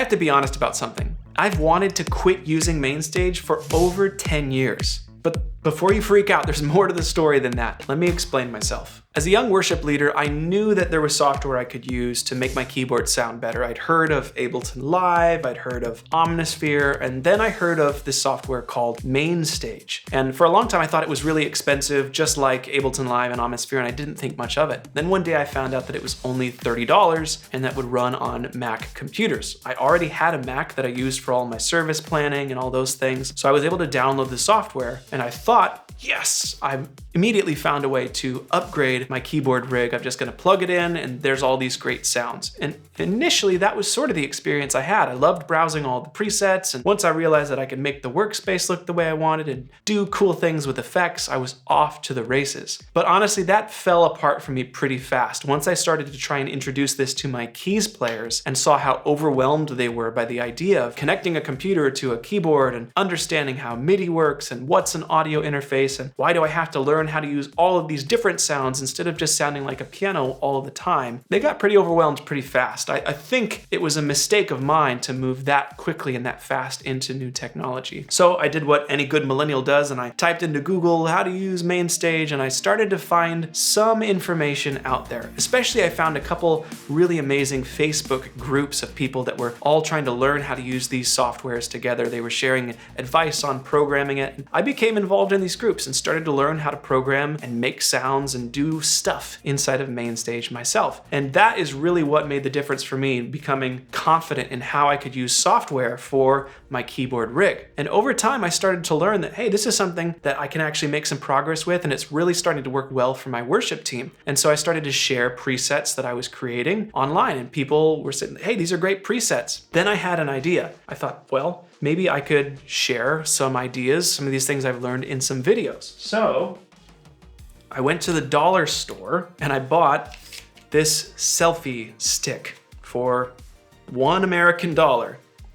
have to be honest about something. I've wanted to quit using MainStage for over 10 years. But before you freak out, there's more to the story than that. Let me explain myself. As a young worship leader, I knew that there was software I could use to make my keyboard sound better. I'd heard of Ableton Live, I'd heard of Omnisphere, and then I heard of this software called MainStage. And for a long time, I thought it was really expensive, just like Ableton Live and Omnisphere, and I didn't think much of it. Then one day I found out that it was only $30 and that would run on Mac computers. I already had a Mac that I used for all my service planning and all those things, so I was able to download the software, and I thought, yes, I immediately found a way to upgrade my keyboard rig. I'm just gonna plug it in and there's all these great sounds. And initially that was sort of the experience I had. I loved browsing all the presets, and once I realized that I could make the workspace look the way I wanted and do cool things with effects, I was off to the races. But honestly, that fell apart for me pretty fast. Once I started to try and introduce this to my keys players and saw how overwhelmed they were by the idea of connecting a computer to a keyboard and understanding how Midi works and what's an audio interface and why do I have to learn how to use all of these different sounds instead of just sounding like a piano all the time, they got pretty overwhelmed pretty fast. I think it was a mistake of mine to move that quickly and that fast into new technology. So I did what any good millennial does, and I typed into Google how to use MainStage, and I started to find some information out there. Especially I found a couple really amazing Facebook groups of people that were all trying to learn how to use these softwares together. They were sharing advice on programming it. I became involved in these groups and started to learn how to program and make sounds and do stuff inside of MainStage myself. And that is really what made the difference for me, becoming confident in how I could use software for my keyboard rig. And over time, I started to learn that, hey, this is something that I can actually make some progress with, and it's really starting to work well for my worship team. And so I started to share presets that I was creating online, and people were saying, hey, these are great presets. Then I had an idea. I thought, well, maybe I could share some ideas, some of these things I've learned in some videos. So I went to the dollar store and I bought this selfie stick for $1 American.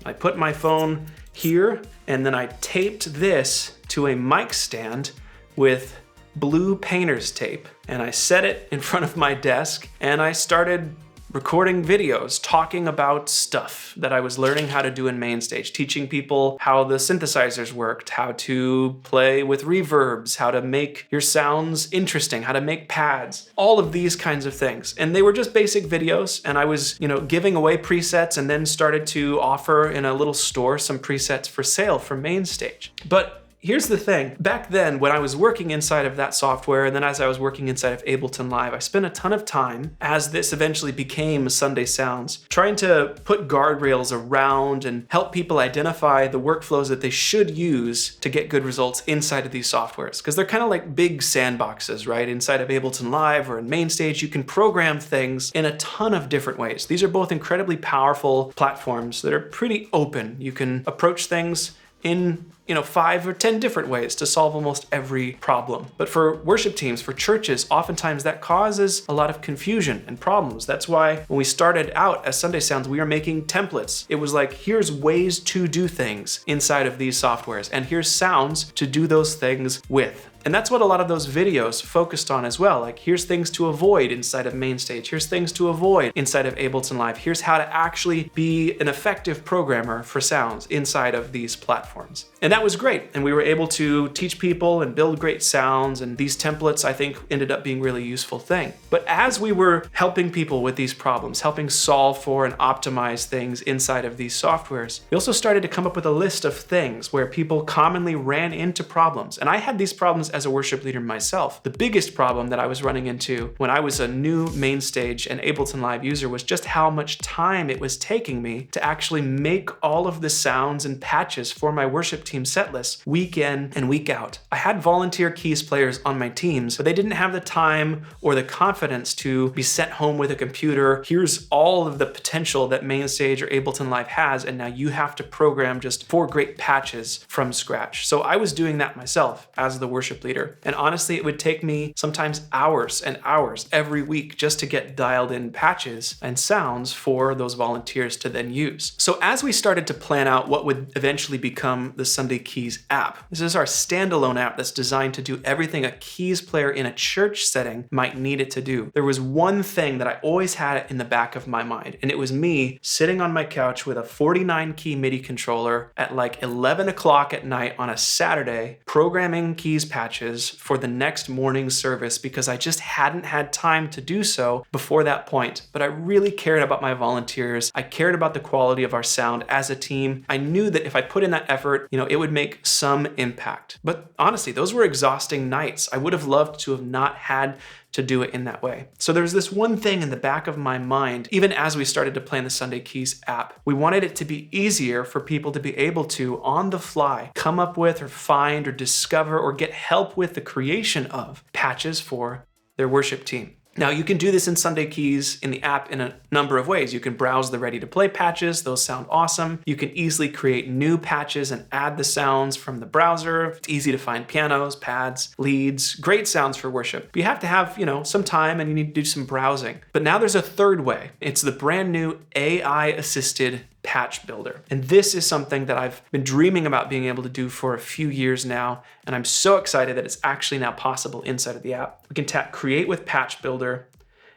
I put my phone here and then I taped this to a mic stand with blue painter's tape, and I set it in front of my desk and I started recording videos talking about stuff that I was learning how to do in MainStage, teaching people how the synthesizers worked, how to play with reverbs, how to make your sounds interesting, how to make pads, all of these kinds of things. And they were just basic videos, and I was, giving away presets and then started to offer in a little store some presets for sale for MainStage. But here's the thing. Back then, when I was working inside of that software, and then as I was working inside of Ableton Live, I spent a ton of time, as this eventually became Sunday Sounds, trying to put guardrails around and help people identify the workflows that they should use to get good results inside of these softwares. Because they're kind of like big sandboxes, right? Inside of Ableton Live or in MainStage, you can program things in a ton of different ways. These are both incredibly powerful platforms that are pretty open. You can approach things in 5 or 10 different ways to solve almost every problem. But for worship teams, for churches, oftentimes that causes a lot of confusion and problems. That's why when we started out as Sunday Sounds, we were making templates. It was like, here's ways to do things inside of these softwares, and here's sounds to do those things with. And that's what a lot of those videos focused on as well. Like, here's things to avoid inside of MainStage. Here's things to avoid inside of Ableton Live. Here's how to actually be an effective programmer for sounds inside of these platforms. And that was great. And we were able to teach people and build great sounds. And these templates, I think, ended up being a really useful thing. But as we were helping people with these problems, helping solve for and optimize things inside of these softwares, we also started to come up with a list of things where people commonly ran into problems. And I had these problems as a worship leader myself. The biggest problem that I was running into when I was a new MainStage and Ableton Live user was just how much time it was taking me to actually make all of the sounds and patches for my worship team set list week in and week out. I had volunteer keys players on my teams, but they didn't have the time or the confidence to be sent home with a computer. Here's all of the potential that MainStage or Ableton Live has, and now you have to program just 4 great patches from scratch. So I was doing that myself as the worship worship leader. And honestly, it would take me sometimes hours and hours every week just to get dialed in patches and sounds for those volunteers to then use. So as we started to plan out what would eventually become the Sunday Keys app, this is our standalone app that's designed to do everything a keys player in a church setting might need it to do. There was one thing that I always had in the back of my mind, and it was me sitting on my couch with a 49 key MIDI controller at like 11 o'clock at night on a Saturday, programming keys patches for the next morning service because I just hadn't had time to do so before that point. But I really cared about my volunteers. I cared about the quality of our sound as a team. I knew that if I put in that effort, it would make some impact. But honestly, those were exhausting nights. I would have loved to have not had to do it in that way. So there's this one thing in the back of my mind, even as we started to plan the Sunday Keys app. We wanted it to be easier for people to be able to, on the fly, come up with or find or discover or get help with the creation of patches for their worship team. Now, you can do this in Sunday Keys in the app in a number of ways. You can browse the ready-to-play patches. Those sound awesome. You can easily create new patches and add the sounds from the browser. It's easy to find pianos, pads, leads, great sounds for worship. But you have to have, some time and you need to do some browsing. But now there's a third way. It's the brand new AI-assisted patch builder. And this is something that I've been dreaming about being able to do for a few years now. And I'm so excited that it's actually now possible inside of the app. We can tap Create with Patch Builder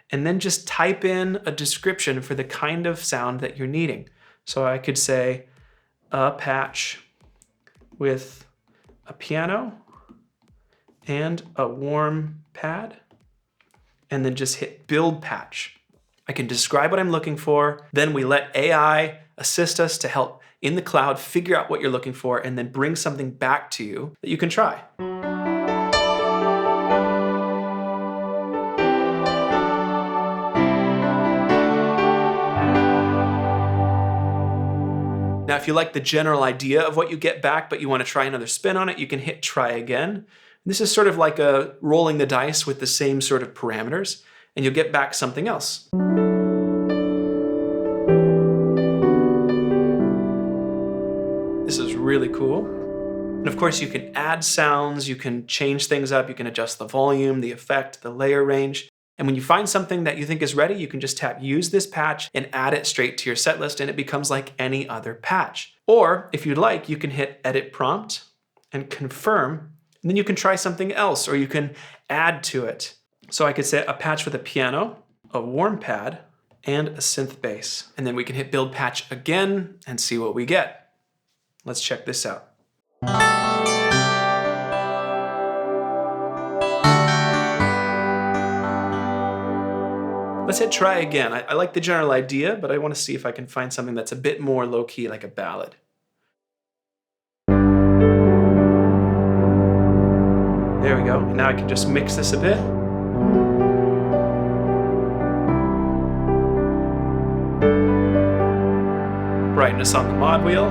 and then just type in a description for the kind of sound that you're needing. So I could say a patch with a piano and a warm pad, and then just hit Build Patch. I can describe what I'm looking for. Then we let AI assist us to help in the cloud figure out what you're looking for and then bring something back to you that you can try. Now, if you like the general idea of what you get back, but you want to try another spin on it, you can hit Try Again. This is sort of like a rolling the dice with the same sort of parameters, and you'll get back something else. This is really cool. And of course, you can add sounds, you can change things up, you can adjust the volume, the effect, the layer range. And when you find something that you think is ready, you can just tap Use this patch and add it straight to your set list, and it becomes like any other patch. Or if you'd like, you can hit Edit Prompt and confirm, and then you can try something else, or you can add to it. So I could say a patch with a piano, a warm pad, and a synth bass. And then we can hit Build Patch again and see what we get. Let's check this out. Let's hit Try Again. I like the general idea, but I want to see if I can find something that's a bit more low-key, like a ballad. There we go. And now I can just mix this a bit. Brightness on the mod wheel.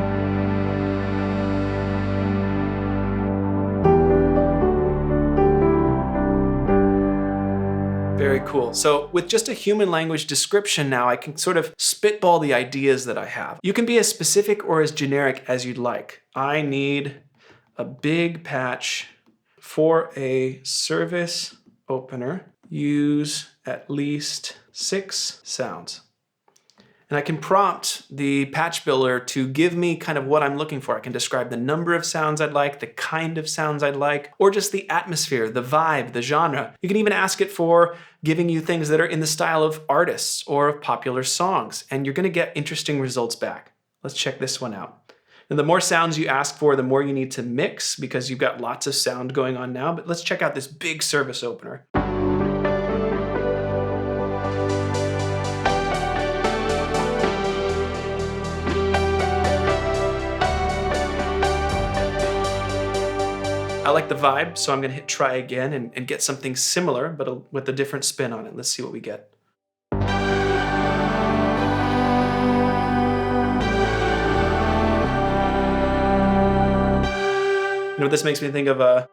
Very cool. So with just a human language description now, I can sort of spitball the ideas that I have. You can be as specific or as generic as you'd like. I need a big patch for a service opener. Use at least 6 sounds. And I can prompt the patch builder to give me kind of what I'm looking for. I can describe the number of sounds I'd like, the kind of sounds I'd like, or just the atmosphere, the vibe, the genre. You can even ask it for giving you things that are in the style of artists or of popular songs, and you're gonna get interesting results back. Let's check this one out. And the more sounds you ask for, the more you need to mix because you've got lots of sound going on now, but let's check out this big service opener. I like the vibe, so I'm gonna hit Try Again and get something similar, but with a different spin on it. Let's see what we get. This makes me think of a...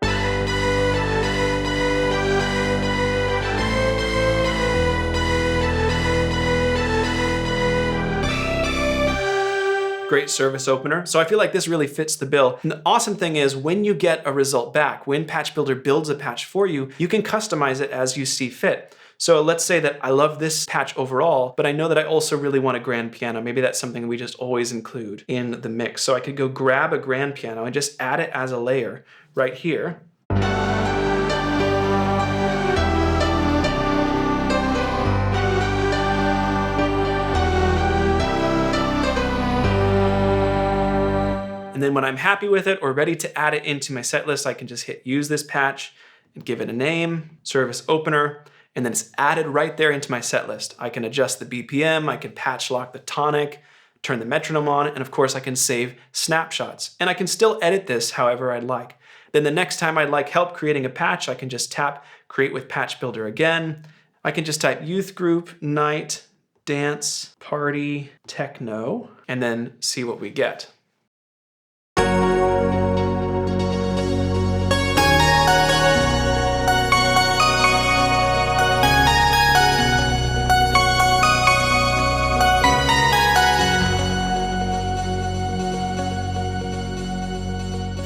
great service opener. So I feel like this really fits the bill. And the awesome thing is when you get a result back, when Patch Builder builds a patch for you, you can customize it as you see fit. So let's say that I love this patch overall, but I know that I also really want a grand piano. Maybe that's something we just always include in the mix. So I could go grab a grand piano and just add it as a layer right here. And then when I'm happy with it or ready to add it into my set list, I can just hit use this patch and give it a name, service opener, and then it's added right there into my set list. I can adjust the BPM, I can patch lock the tonic, turn the metronome on, and of course I can save snapshots. And I can still edit this however I'd like. Then the next time I'd like help creating a patch, I can just tap create with Patch Builder again. I can just type youth group, night, dance, party, techno, and then see what we get.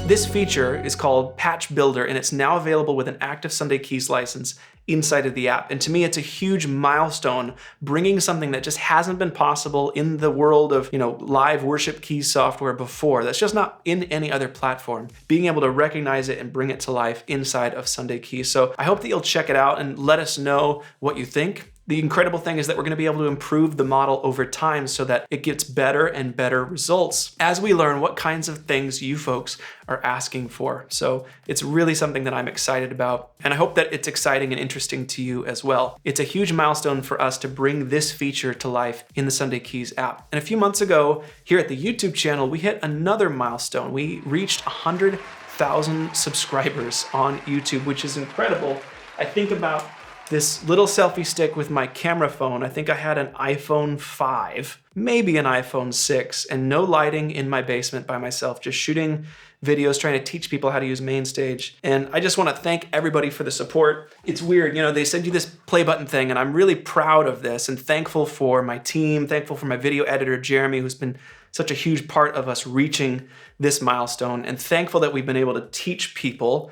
This feature is called Patch Builder, and it's now available with an active Sunday Keys license inside of the app. And to me, it's a huge milestone, bringing something that just hasn't been possible in the world of, live worship keys software before. That's just not in any other platform. Being able to recognize it and bring it to life inside of Sunday Keys. So I hope that you'll check it out and let us know what you think. The incredible thing is that we're going to be able to improve the model over time so that it gets better and better results as we learn what kinds of things you folks are asking for. So it's really something that I'm excited about, and I hope that it's exciting and interesting to you as well. It's a huge milestone for us to bring this feature to life in the Sunday Keys app. And a few months ago, here at the YouTube channel, we hit another milestone. We reached 100,000 subscribers on YouTube, which is incredible. I think about this little selfie stick with my camera phone. I think I had an iPhone 5, maybe an iPhone 6, and no lighting in my basement by myself, just shooting videos, trying to teach people how to use MainStage. And I just want to thank everybody for the support. It's weird, they send you this play button thing, and I'm really proud of this and thankful for my team, thankful for my video editor, Jeremy, who's been such a huge part of us reaching this milestone, and thankful that we've been able to teach people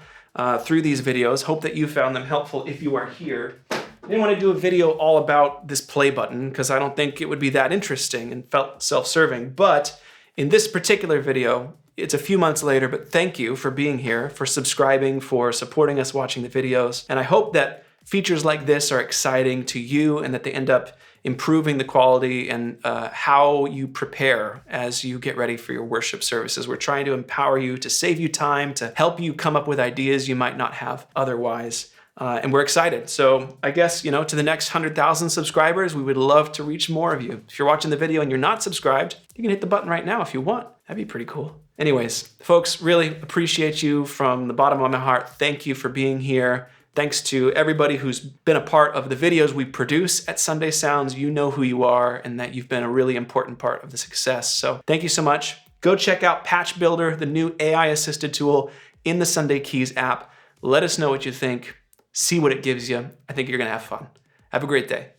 through these videos. Hope that you found them helpful if you are here. I didn't want to do a video all about this play button because I don't think it would be that interesting and felt self-serving, but in this particular video, it's a few months later, but thank you for being here, for subscribing, for supporting us watching the videos, and I hope that features like this are exciting to you and that they end up improving the quality and how you prepare as you get ready for your worship services. We're trying to empower you, to save you time, to help you come up with ideas you might not have otherwise. And we're excited. So I guess, to the next 100,000 subscribers, we would love to reach more of you. If you're watching the video and you're not subscribed, you can hit the button right now if you want. That'd be pretty cool. Anyways, folks, really appreciate you from the bottom of my heart. Thank you for being here. Thanks to everybody who's been a part of the videos we produce at Sunday Sounds. You know who you are and that you've been a really important part of the success. So thank you so much. Go check out Patch Builder, the new AI-assisted tool in the Sunday Keys app. Let us know what you think. See what it gives you. I think you're going to have fun. Have a great day.